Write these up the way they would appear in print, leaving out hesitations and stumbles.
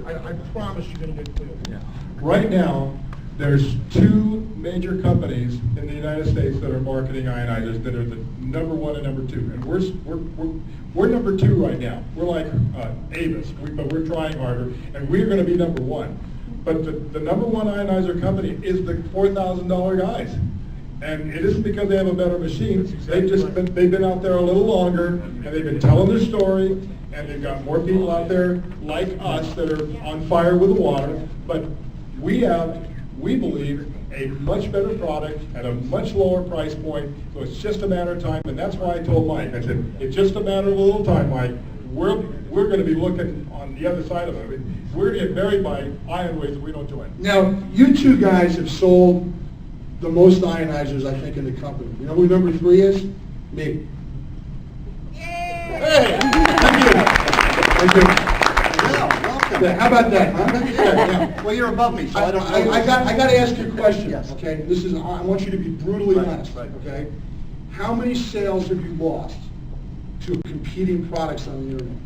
I promise you're going to get clear. Yeah. Right now, there's two major companies in the United States that are marketing ionizers that are the number one and number two. And we're number two right now. We're like Avis, but we're trying harder, and we're going to be number one. But the number one ionizer company is the $4,000 guys. And it isn't because they have a better machine. They've been out there a little longer, and they've been telling their story, and they've got more people out there like us that are on fire with the water. But we believe, a much better product at a much lower price point. So it's just a matter of time, and that's why I told Mike, I said, it's just a matter of a little time, Mike. We're going to be looking on the other side of it. We're going to get buried by Ionways if we don't do it. Now, you two guys have sold the most ionizers, I think, in the company. You know who number 3 is? Me. Hey! Thank you. Thank you. Yeah, welcome. Yeah, how about that, huh? Yeah. Well, you're above me, so I don't know. I got to ask you a question, Yes. okay? I want you to be brutally Right, honest, right. okay? How many sales have you lost to competing products on the internet?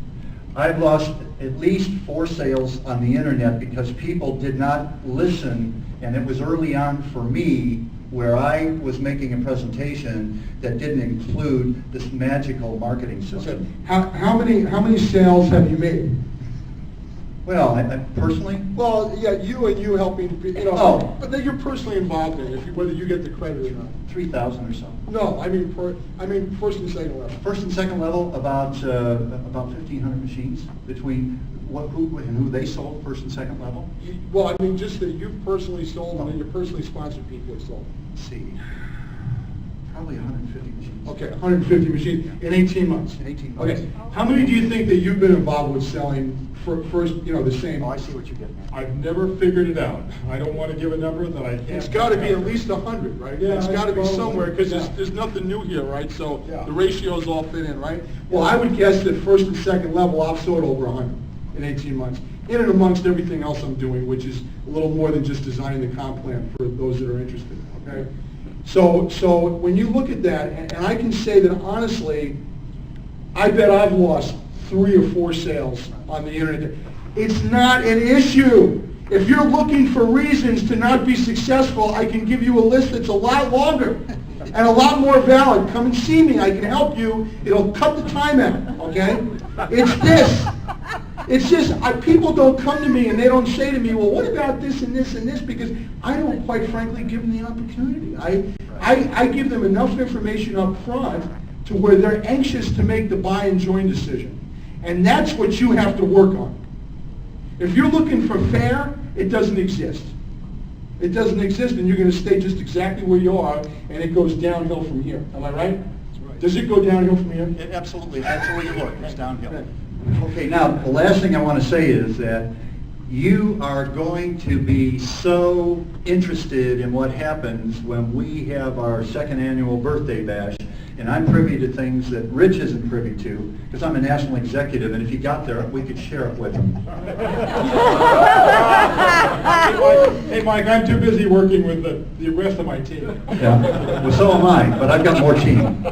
I've lost at least 4 sales on the internet because people did not listen, and it was early on for me where I was making a presentation that didn't include this magical marketing system. How many sales have you made? Well, I personally, Well, yeah, you helping, Oh. but that you're personally involved in, whether you get the credit or not. 3,000 or so. No, I mean first and second level. First and second level, about 1,500 machines between who and who they sold, first and second level. Well, I mean just that you personally sold and then your personally sponsored people have sold. Let's see, probably 150 machines. Okay, 150 machines in 18 months. In 18 months. Okay, how many do you think that you've been involved with selling first, the same? Oh, I see what you're getting at. I've never figured it out. I don't want to give a number that I can't. It's got to be at least 100, right? Yeah, It's got to be I suppose. somewhere, because Yeah. there's nothing new here, right? So Yeah. the ratios all fit in, right? Well, I would guess that first and second level, I've sold over 100 in 18 months. In and amongst everything else I'm doing, which is a little more than just designing the comp plan for those that are interested, okay? So when you look at that, and I can say that honestly, I bet I've lost 3 or 4 sales on the internet. It's not an issue. If you're looking for reasons to not be successful, I can give you a list that's a lot longer and a lot more valid. Come and see me. I can help you. It'll cut the time out, okay? It's this. It's just, people don't come to me and they don't say to me, well, what about this and this and this? Because I don't, quite frankly, give them the opportunity. I give them enough information up front to where they're anxious to make the buy and join decision. And that's what you have to work on. If you're looking for fair, it doesn't exist. It doesn't exist, and you're going to stay just exactly where you are, and it goes downhill from here. Am I right? That's right. Does it go downhill from here? Absolutely, that's the way you look, it's downhill. Okay, now, the last thing I want to say is that you are going to be so interested in what happens when we have our 2nd annual birthday bash, and I'm privy to things that Rich isn't privy to, because I'm a national executive, and if he got there, we could share it with him. Hey, Mike, I'm too busy working with the rest of my team. Yeah, well, so am I, but I've got more team.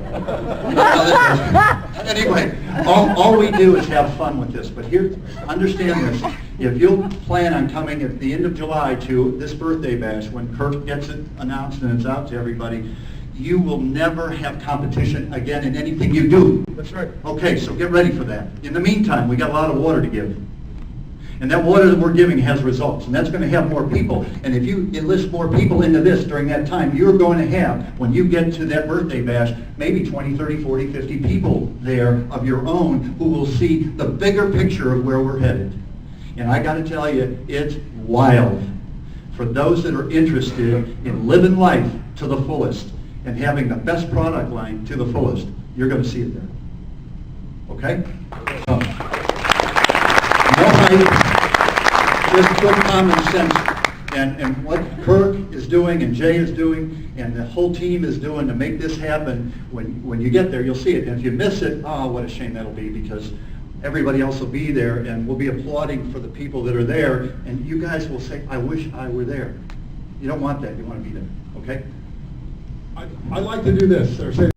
Anyway, all we do is have fun with this, but here, understand this. If you'll plan on coming at the end of July to this birthday bash, when Kirk gets it announced and it's out to everybody, you will never have competition again in anything you do. That's right. Okay, so get ready for that. In the meantime, we got a lot of water to give. And that water that we're giving has results, and that's going to have more people. And if you enlist more people into this during that time, you're going to have, when you get to that birthday bash, maybe 20, 30, 40, 50 people there of your own who will see the bigger picture of where we're headed. And I got to tell you, it's wild. For those that are interested in living life to the fullest and having the best product line to the fullest, you're going to see it there. Okay? No hype, just good common sense. And what Kirk is doing and Jay is doing and the whole team is doing to make this happen, when you get there, you'll see it. And if you miss it, oh, what a shame that'll be, because everybody else will be there and we'll be applauding for the people that are there, and you guys will say, I wish I were there. You don't want that. You want to be there. Okay? I like to do this, or say